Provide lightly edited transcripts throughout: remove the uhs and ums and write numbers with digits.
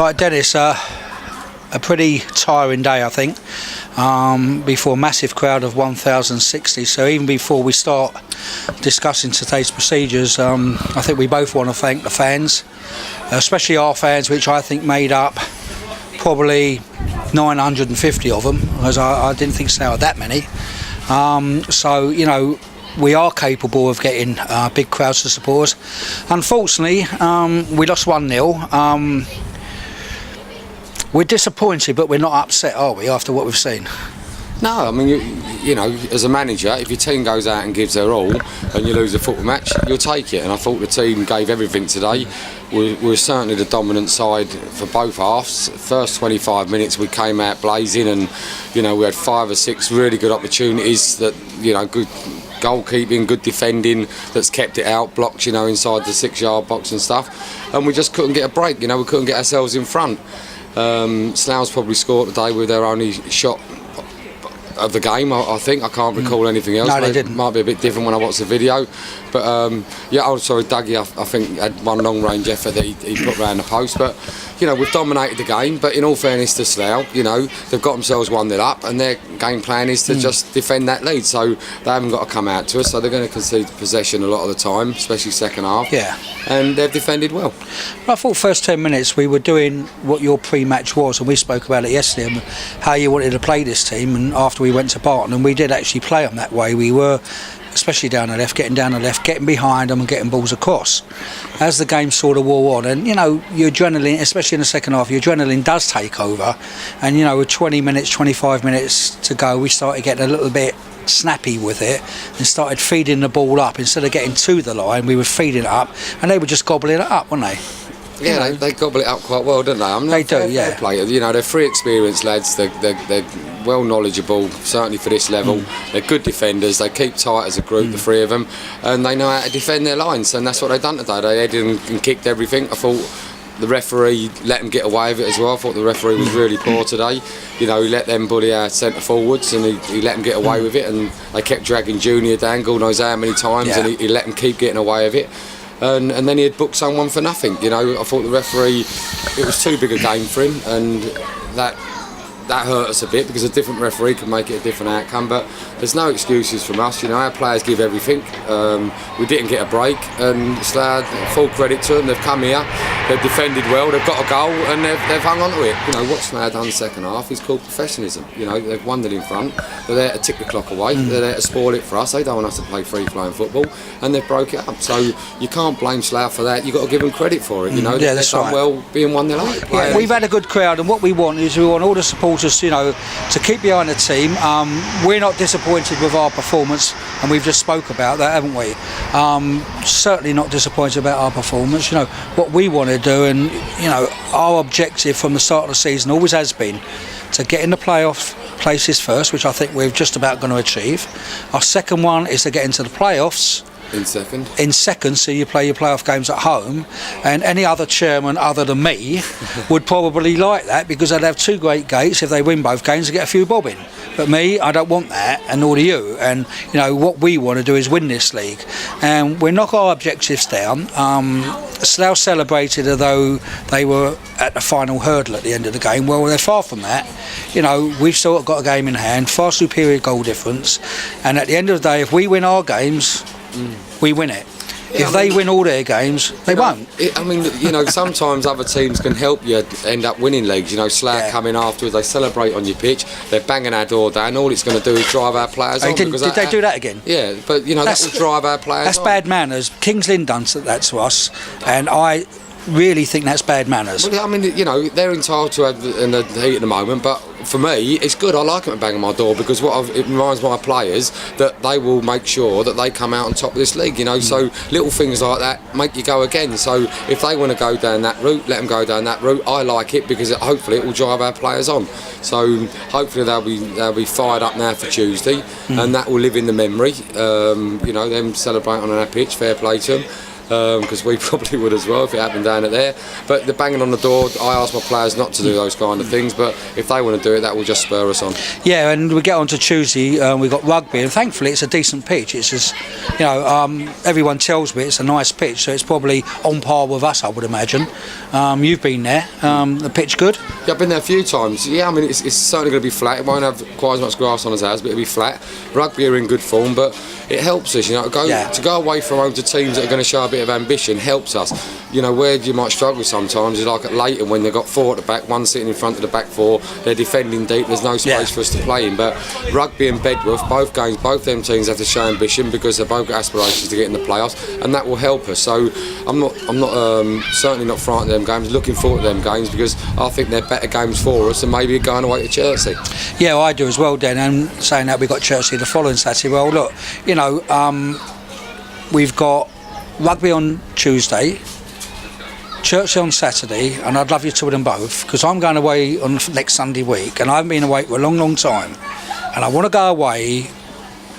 Right, Dennis, a pretty tiring day, I think, before a massive crowd of 1,060. So even before we start discussing today's procedures, I think we both want to thank the fans, especially our fans, which I think made up probably 950 of them, as I didn't think so that many. So, you know, we are capable of getting big crowds to support us. Unfortunately, we lost 1-0. We're disappointed, but we're not upset, are we, after what we've seen? No, I mean, you know, as a manager, if your team goes out and gives their all and you lose a football match, you'll take it. And I thought the team gave everything today. We were certainly the dominant side for both halves. First 25 minutes we came out blazing, and, you know, we had 5 or 6 really good opportunities that, you know, good goalkeeping, good defending that's kept it out, blocks, you know, inside the 6-yard box and stuff. And we just couldn't get a break, you know, we couldn't get ourselves in front. Slough's probably scored today with their only shot of the game, I think. I can't recall anything else. No, they didn't. Might be a bit different when I watch the video. But yeah, oh sorry, Dougie, I think had one long range effort that he put round the post. But you know, we've dominated the game. But in all fairness to Slough, you know, they've got themselves 1-0 up, and their game plan is to just defend that lead. So they haven't got to come out to us. So they're going to concede possession a lot of the time, especially second half. Yeah. And they've defended well. I thought first 10 minutes we were doing what your pre-match was, and we spoke about it yesterday, how you wanted to play this team. And after we went to Barton, and we did actually play them that way. We were, especially down the left, getting behind them and getting balls across. As the game sort of wore on, and you know, your adrenaline, especially in the second half, your adrenaline does take over. And you know, with 20 minutes, 25 minutes to go, we started getting a little bit snappy with it and started feeding the ball up. Instead of getting to the line, we were feeding it up, and they were just gobbling it up, weren't they? Yeah, they gobble it up quite well, don't they? I mean, they do, yeah. Play. You know, they're free experienced lads. They're well knowledgeable, certainly for this level. They're good defenders. They keep tight as a group, the three of them, and they know how to defend their lines. And that's what they've done today. They headed and kicked everything. I thought the referee let them get away with it as well. I thought the referee was really poor today. You know, he let them bully our centre forwards, and he let them get away with it. And they kept dragging Junior down, God knows how many times, and he let them keep getting away with it. And then he had booked someone for nothing. You know, I thought the referee, it was too big a game for him, and that hurt us a bit, because a different referee could make it a different outcome. But there's no excuses from us. You know, our players give everything. We didn't get a break, and Slough, full credit to them. They've come here, they've defended well, they've got a goal, and they've hung on to it. You know, what Slough done the second half is called professionalism. You know, they've won it in front. They're there to tick the clock away. They're there to spoil it for us. They don't want us to play free-flowing football, and they've broke it up. So you can't blame Slough for that. You've got to give them credit for it. You know, yeah, they've done well being 1-0 up. Yeah, we've had a good crowd, and what we want is we want all the supporters, you know, to keep behind the team. We're not disappointed with our performance, and we've just spoke about that, haven't we? Certainly not disappointed about our performance. You know, what we want to do, and you know, our objective from the start of the season always has been to get in the playoff places first, which I think we're just about going to achieve. Our second one is to get into the playoffs. In second, so you play your playoff games at home, and any other chairman other than me would probably like that, because they'd have 2 great gates if they win both games and get a few bob in. But me, I don't want that, and nor do you. And you know, what we want to do is win this league, and we knock our objectives down. Slough celebrated as though they were at the final hurdle at the end of the game. Well, they're far from that. You know, we've still got a game in hand, far superior goal difference, and at the end of the day, if we win our games, we win it. Yeah, if they win all their games, they won't. I mean, you know, sometimes other teams can help you end up winning leagues. You know, Slough come in afterwards, they celebrate on your pitch, they're banging our door down. All it's going to do is drive our players on. Did they do that again? Yeah, but you know, that will drive our players on. That's bad manners. Kings Lynn done that to us, and I really think that's bad manners. Well, I mean, you know, they're entitled to have in the heat at the moment, but for me, it's good. I like them to bang on my door, because it reminds my players that they will make sure that they come out on top of this league, you know. So little things like that make you go again. So if they want to go down that route, let them go down that route. I like it, because hopefully it will drive our players on. So hopefully they'll be fired up now for Tuesday, and that will live in the memory. You know, them celebrating on our pitch, fair play to them. because we probably would as well if it happened down at there. But the banging on the door, I ask my players not to do those kind of things, but if they want to do it, that will just spur us on. Yeah, and we get on to Tuesday, we've got rugby, and thankfully it's a decent pitch. It's just, everyone tells me it's a nice pitch, so it's probably on par with us, I would imagine. You've been there, the pitch good? Yeah, I've been there a few times. Yeah, I mean, it's certainly going to be flat. It won't have quite as much grass on as ours, but it'll be flat. Rugby are in good form, but it helps us, to go away from home to teams that are going to show a bit of ambition helps us. Where you might struggle sometimes is like at Leighton when they've got 4 at the back, one sitting in front of the back 4, they're defending deep, there's no space for us to play in. But Rugby and Bedworth, both games, both them teams have to show ambition because they've both got aspirations to get in the playoffs, and that will help us. So I'm not certainly not frightened of them games, looking forward to them games because I think they're better games for us than maybe going away to Chelsea. Yeah, well, I do as well, Dan, and saying that we've got Chelsea the following Saturday. Well, look, we've got Rugby on Tuesday, Chelsea on Saturday, and I'd love you to do them both because I'm going away on next Sunday week, and I haven't been away for a long time, and I want to go away,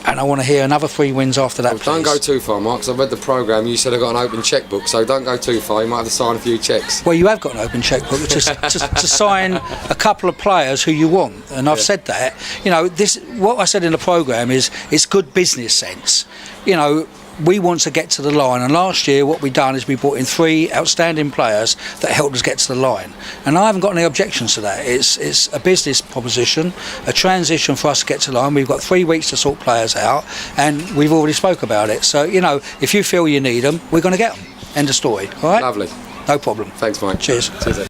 and I want to hear another 3 wins after that. Well, don't go too far, Mark, because I've read the programme. You said I've got an open chequebook, so don't go too far. You might have to sign a few cheques. Well, you have got an open chequebook to sign a couple of players who you want, and I've said that. What I said in the programme is it's good business sense. We want to get to the line, and last year what we done is we brought in 3 outstanding players that helped us get to the line, and I haven't got any objections to that. It's a business proposition, a transition for us to get to the line. We've got 3 weeks to sort players out, and we've already spoke about it. So if you feel you need them, we're going to get them. End of story. All right, Lovely. No problem. Thanks, Mike. Cheers. Cheers.